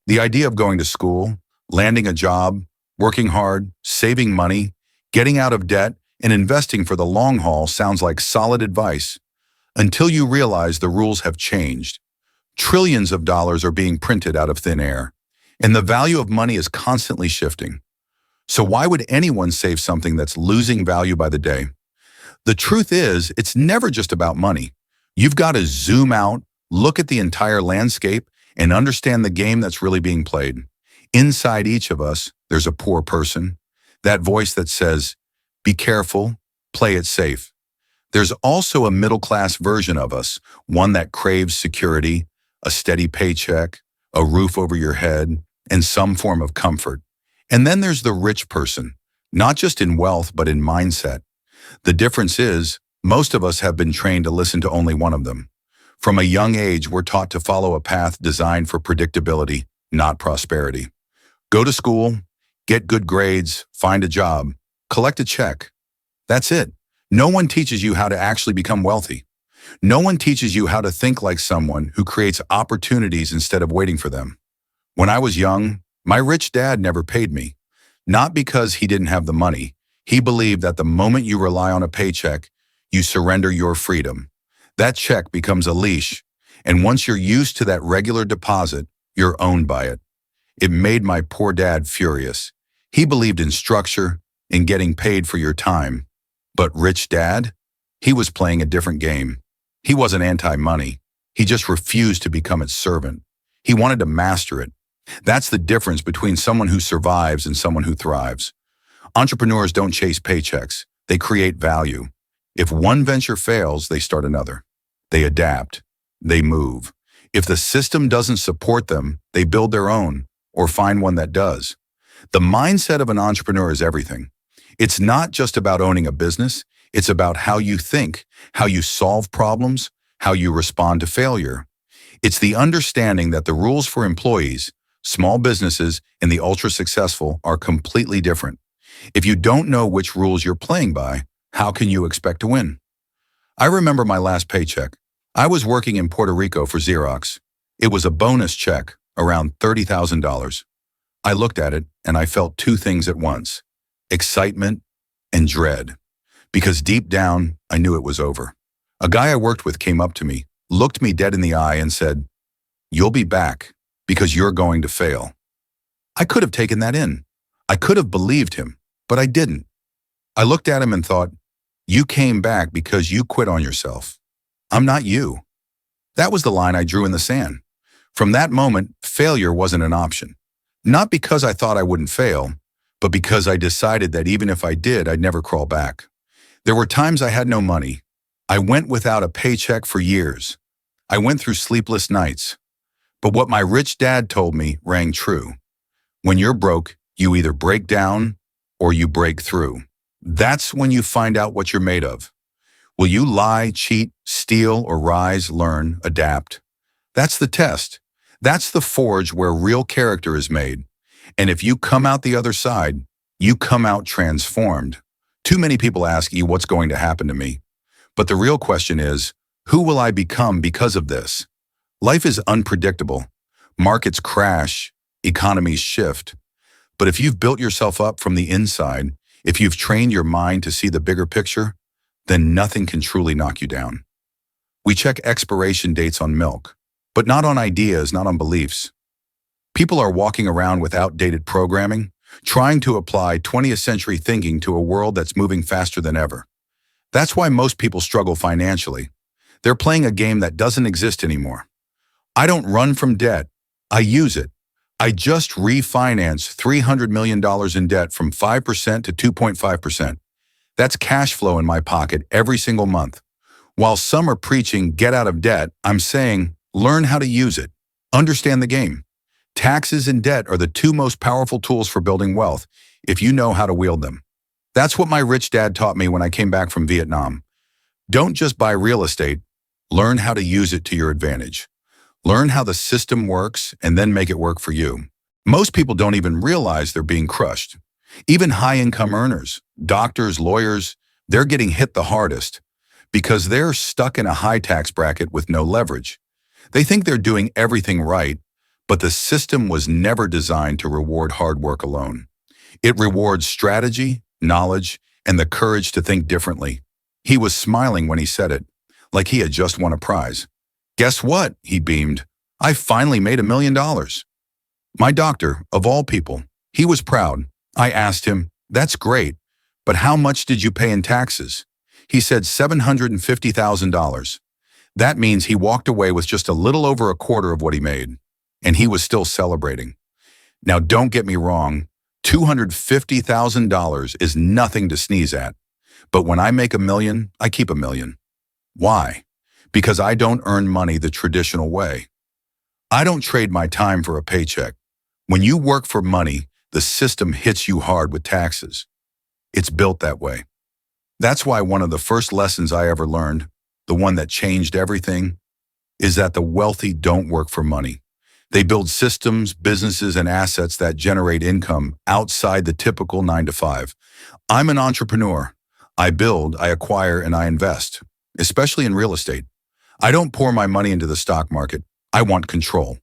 The idea of going to school, landing a job, working hard, saving money, getting out of debt, and investing for the long haul sounds like solid advice until you realize the rules have changed. Trillions of dollars are being printed out of thin air, and the value of money is constantly shifting. So why would anyone save something that's losing value by the day? The truth is, it's never just about money. You've got to zoom out, look at the entire landscape, and understand the game that's really being played. Inside each of us, there's a poor person, that voice that says, be careful, play it safe. There's also a middle-class version of us, one that craves security, a steady paycheck, a roof over your head, and some form of comfort. And then there's the rich person, not just in wealth, but in mindset. The difference is, most of us have been trained to listen to only one of them. From a young age, we're taught to follow a path designed for predictability, not prosperity. Go to school, get good grades, find a job, collect a check. That's it. No one teaches you how to actually become wealthy. No one teaches you how to think like someone who creates opportunities instead of waiting for them. When I was young, my rich dad never paid me. Not because he didn't have the money. He believed that the moment you rely on a paycheck, you surrender your freedom. That check becomes a leash, and once you're used to that regular deposit, you're owned by it. It made my poor dad furious. He believed in structure, in getting paid for your time. But rich dad? He was playing a different game. He wasn't anti-money. He just refused to become its servant. He wanted to master it. That's the difference between someone who survives and someone who thrives. Entrepreneurs don't chase paychecks. They create value. If one venture fails, they start another. They adapt. They move. If the system doesn't support them, they build their own or find one that does. The mindset of an entrepreneur is everything. It's not just about owning a business. It's about how you think, how you solve problems, how you respond to failure. It's the understanding that the rules for employees, small businesses, and the ultra-successful are completely different. If you don't know which rules you're playing by, how can you expect to win? I remember my last paycheck. I was working in Puerto Rico for Xerox. It was a bonus check, around $30,000. I looked at it and I felt two things at once, excitement and dread. Because deep down, I knew it was over. A guy I worked with came up to me, looked me dead in the eye and said, "You'll be back because you're going to fail." I could have taken that in. I could have believed him, but I didn't. I looked at him and thought, "You came back because you quit on yourself. I'm not you." That was the line I drew in the sand. From that moment, failure wasn't an option. Not because I thought I wouldn't fail, but because I decided that even if I did, I'd never crawl back. There were times I had no money. I went without a paycheck for years. I went through sleepless nights. But what my rich dad told me rang true. When you're broke, you either break down or you break through. That's when you find out what you're made of. Will you lie, cheat, steal, or rise, learn, adapt? That's the test. That's the forge where real character is made. And if you come out the other side, you come out transformed. Too many people ask you what's going to happen to me. But the real question is, who will I become because of this? Life is unpredictable. Markets crash, economies shift. But if you've built yourself up from the inside, if you've trained your mind to see the bigger picture, then nothing can truly knock you down. We check expiration dates on milk, but not on ideas, not on beliefs. People are walking around with outdated programming, trying to apply 20th century thinking to a world that's moving faster than ever. That's why most people struggle financially. They're playing a game that doesn't exist anymore. I don't run from debt. I use it. I just refinanced $300 million in debt from 5% to 2.5%. That's cash flow in my pocket every single month. While some are preaching get out of debt, I'm saying learn how to use it. Understand the game. Taxes and debt are the two most powerful tools for building wealth if you know how to wield them. That's what my rich dad taught me when I came back from Vietnam. Don't just buy real estate, learn how to use it to your advantage. Learn how the system works and then make it work for you. Most people don't even realize they're being crushed. Even high-income earners, doctors, lawyers, they're getting hit the hardest because they're stuck in a high tax bracket with no leverage. They think they're doing everything right, But the system was never designed to reward hard work alone. It rewards strategy, knowledge, and the courage to think differently. He was smiling when he said it, like he had just won a prize. Guess what? He beamed. I finally made $1 million. My doctor, of all people, he was proud. I asked him, that's great, but how much did you pay in taxes? He said $750,000. That means he walked away with just a little over a quarter of what he made, and he was still celebrating. Now, don't get me wrong, $250,000 is nothing to sneeze at. But when I make $1 million, I keep $1 million. Why? Because I don't earn money the traditional way. I don't trade my time for a paycheck. When you work for money, the system hits you hard with taxes. It's built that way. That's why one of the first lessons I ever learned, the one that changed everything, is that the wealthy don't work for money. They build systems, businesses, and assets that generate income outside the typical 9 to 5. I'm an entrepreneur. I build, I acquire, and I invest, especially in real estate. I don't pour my money into the stock market. I want control.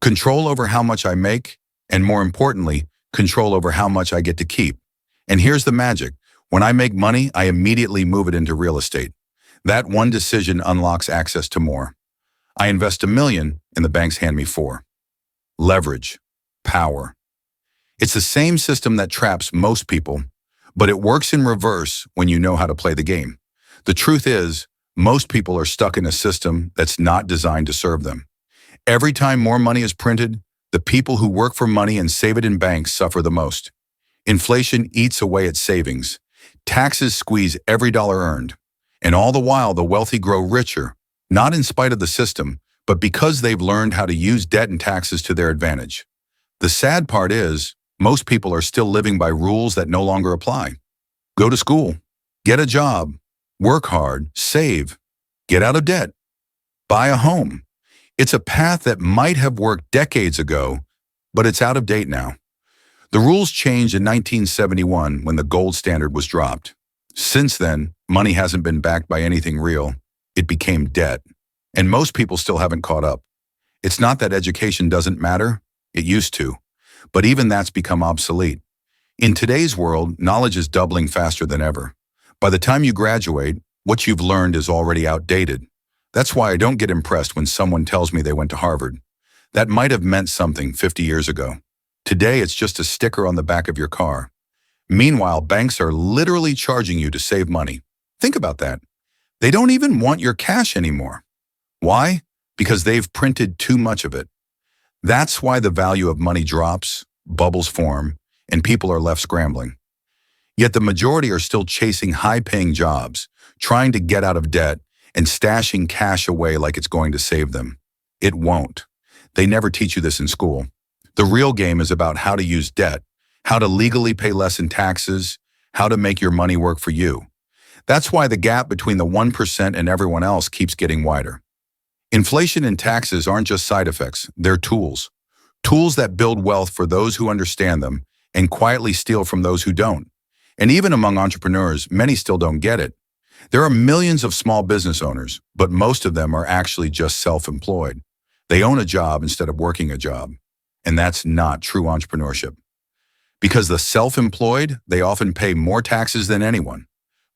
Control over how much I make, and more importantly, control over how much I get to keep. And here's the magic. When I make money, I immediately move it into real estate. That one decision unlocks access to more. I invest $1 million, and the banks hand me $4 million. Leverage. Power. It's the same system that traps most people, but it works in reverse when you know how to play the game. The truth is, most people are stuck in a system that's not designed to serve them. Every time more money is printed, the people who work for money and save it in banks suffer the most. Inflation eats away at savings. Taxes squeeze every dollar earned. And all the while, the wealthy grow richer, not in spite of the system, but because they've learned how to use debt and taxes to their advantage. The sad part is, most people are still living by rules that no longer apply. Go to school, get a job, work hard, save, get out of debt, buy a home. It's a path that might have worked decades ago, but it's out of date now. The rules changed in 1971 when the gold standard was dropped. Since then, money hasn't been backed by anything real. It became debt. And most people still haven't caught up. It's not that education doesn't matter. It used to. But even that's become obsolete. In today's world, knowledge is doubling faster than ever. By the time you graduate, what you've learned is already outdated. That's why I don't get impressed when someone tells me they went to Harvard. That might have meant something 50 years ago. Today, it's just a sticker on the back of your car. Meanwhile, banks are literally charging you to save money. Think about that. They don't even want your cash anymore. Why? Because they've printed too much of it. That's why the value of money drops, bubbles form, and people are left scrambling. Yet the majority are still chasing high-paying jobs, trying to get out of debt, and stashing cash away like it's going to save them. It won't. They never teach you this in school. The real game is about how to use debt, how to legally pay less in taxes, how to make your money work for you. That's why the gap between the 1% and everyone else keeps getting wider. Inflation and taxes aren't just side effects, they're tools. Tools that build wealth for those who understand them and quietly steal from those who don't. And even among entrepreneurs, many still don't get it. There are millions of small business owners, but most of them are actually just self-employed. They own a job instead of working a job. And that's not true entrepreneurship. Because the self-employed, they often pay more taxes than anyone.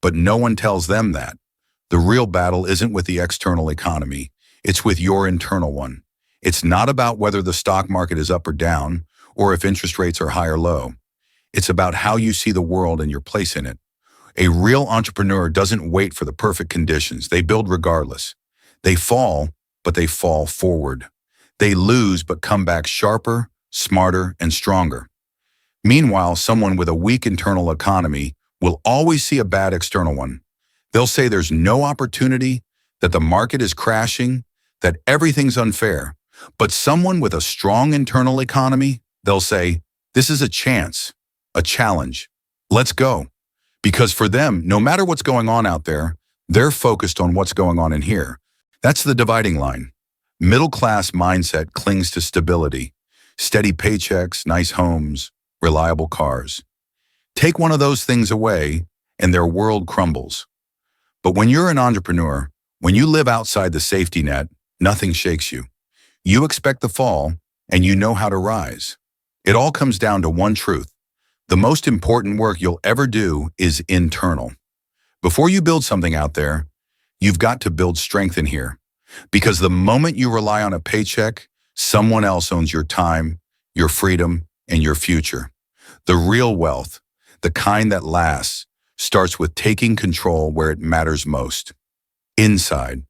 But no one tells them that. The real battle isn't with the external economy. It's with your internal one. It's not about whether the stock market is up or down, or if interest rates are high or low. It's about how you see the world and your place in it. A real entrepreneur doesn't wait for the perfect conditions. They build regardless. They fall, but they fall forward. They lose, but come back sharper, smarter, and stronger. Meanwhile, someone with a weak internal economy will always see a bad external one. They'll say there's no opportunity, that the market is crashing, that everything's unfair. But someone with a strong internal economy, they'll say, this is a chance, a challenge. Let's go. Because for them, no matter what's going on out there, they're focused on what's going on in here. That's the dividing line. Middle-class mindset clings to stability, steady paychecks, nice homes, reliable cars. Take one of those things away, and their world crumbles. But when you're an entrepreneur, when you live outside the safety net, nothing shakes you. You expect the fall, and you know how to rise. It all comes down to one truth. The most important work you'll ever do is internal. Before you build something out there, you've got to build strength in here. Because the moment you rely on a paycheck, someone else owns your time, your freedom, and your future. The real wealth, the kind that lasts, starts with taking control where it matters most. Inside.